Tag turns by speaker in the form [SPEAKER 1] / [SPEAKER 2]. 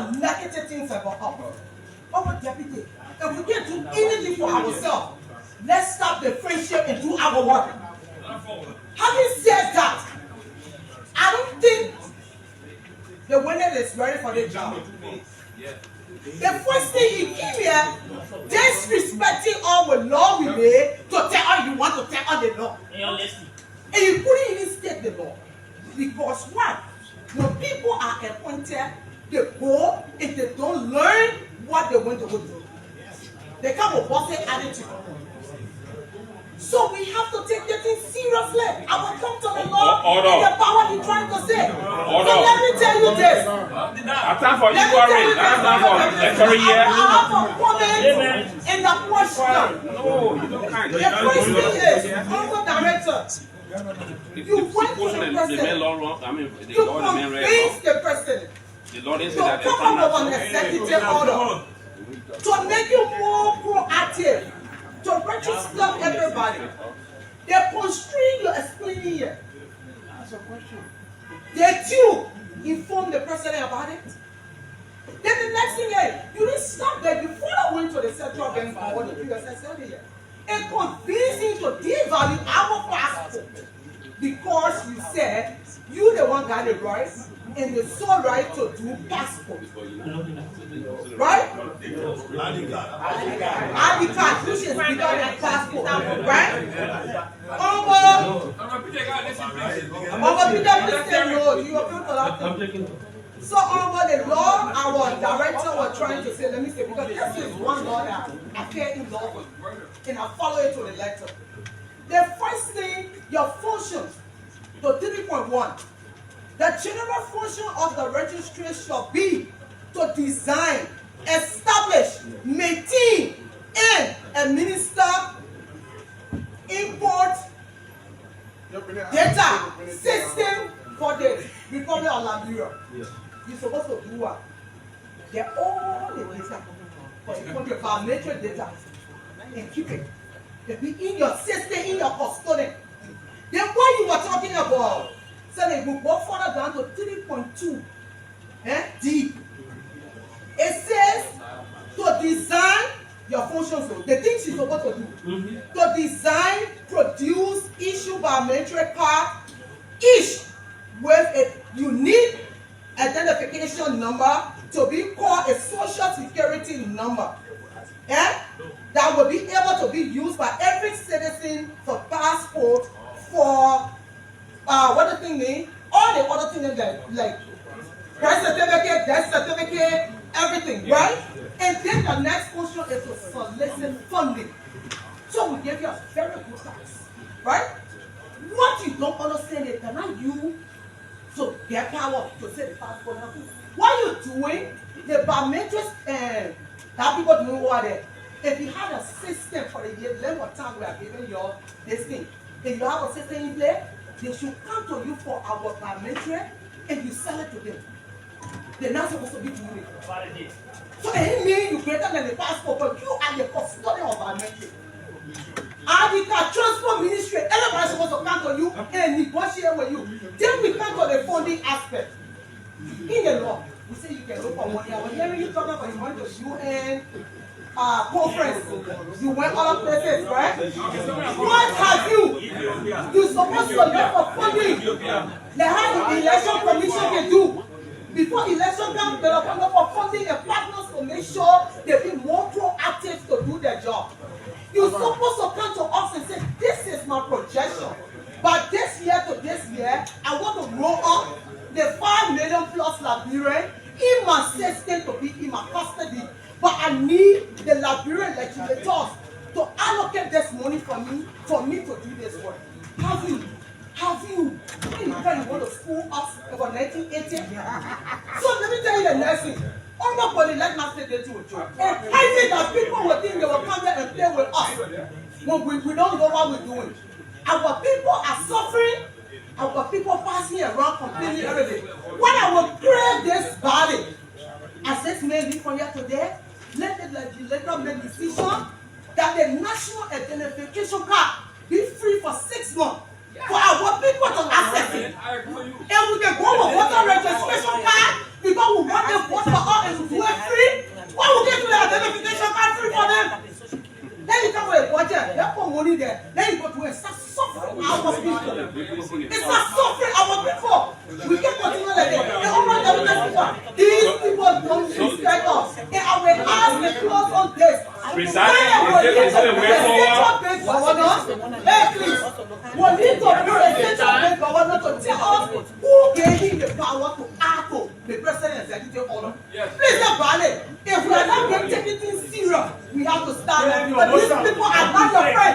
[SPEAKER 1] of negative things about us. Our deputy, if we can't do anything for ourselves, let's stop the friendship and do our work. Having said that, I don't think the winner is ready for the job. The first thing you keep here, disrespecting all the law we made to tell her you want to tell her the law. And you couldn't even state the law. Because what? When people are appointed, they go, if they don't learn what they want to go do, they come with bossy attitude. So we have to take the thing seriously. I will come to the law and the power he's trying to say. So let me tell you this.
[SPEAKER 2] Time for inquiry. Time for lecturing here.
[SPEAKER 1] I have a comment in the question.
[SPEAKER 2] No, you don't kind.
[SPEAKER 1] The first thing is, Honorable Director, you went to the president. You convinced the president to come up with an executive order to make you more proactive, to register everybody. They constrain your explaining here. That's a question. Did you inform the president about it? Then the next thing is, you didn't stop there before I went to the central bank or the USS earlier and convinced him to devalue our passport because you said you the one got the right and the sole right to do passport. Right? ID card, which is bigger than passport. Right? So the law our director was trying to say, let me say, because this is one law that I care in law and I follow it to the letter. The first thing, your functions, to 3.1, the general function of the registry shall be to design, establish, maintain, and administer import data system for the Republic of Liberia. You're supposed to do what? They're all the data for the biometric data and keep it. They be in your system, in your custody. Then what you were talking about, so they will go further down to 3.2 D. It says to design your functions, the things you're supposed to do. To design, produce, issue biometric card, each with a unique identification number to be called a social security number. That will be able to be used by every citizen for passport, for what the thing mean? All the other things like birth certificate, death certificate, everything, right? And then the next function is to solicit funding. So we give you a very good tax, right? What you don't understand is that not you to get power to say the passport. What you're doing, the biometrics and that people doing what they. If you had a system for the year, length of time we are giving you this thing. If you have a system in place, they should come to you for our biometric and you sell it to them. They're not supposed to be doing it. So it means you're greater than the passport, but you are the custodian of biometric. And the transport ministry, everybody's supposed to come to you and negotiate with you. Then we come to the funding aspect. In the law, we say you can look for money. I was hearing you talking about you went to UN conference. You went other places, right? What have you? You're supposed to look for funding. They have the election commission can do. Before election comes, they'll come up for funding and partners to make sure they be more proactive to do their job. You're supposed to come to us and say, this is my projection. But this year to this year, I want to roll up the 5 million plus Liberian in my system to be in my custody. But I need the Liberian legislators to allocate this money for me to do this work. Have you? When you want to school us about 1980? So let me tell you the next thing. Nobody let me say this to you. I think that people will think they will come here and play with us. When we don't know what we're doing. Our people are suffering. Our people passing around complaining every day. When I will create this body, as this may be from here today, let the legislature make decision that the national identification card be free for 6 months for our people to access it. And we can go with voter registration card because we want them vote for us and It's a suffering our people. We can continue like this. The Almighty these people don't respect us. They are with us and close on this.
[SPEAKER 2] Precisely. Is it a way forward?
[SPEAKER 1] Hey, please. We need to be a central governor to tell us who gave him the power to act the president and executive order. Please, if we are not going to take it serious, we have to stand up. But these people are not your friends.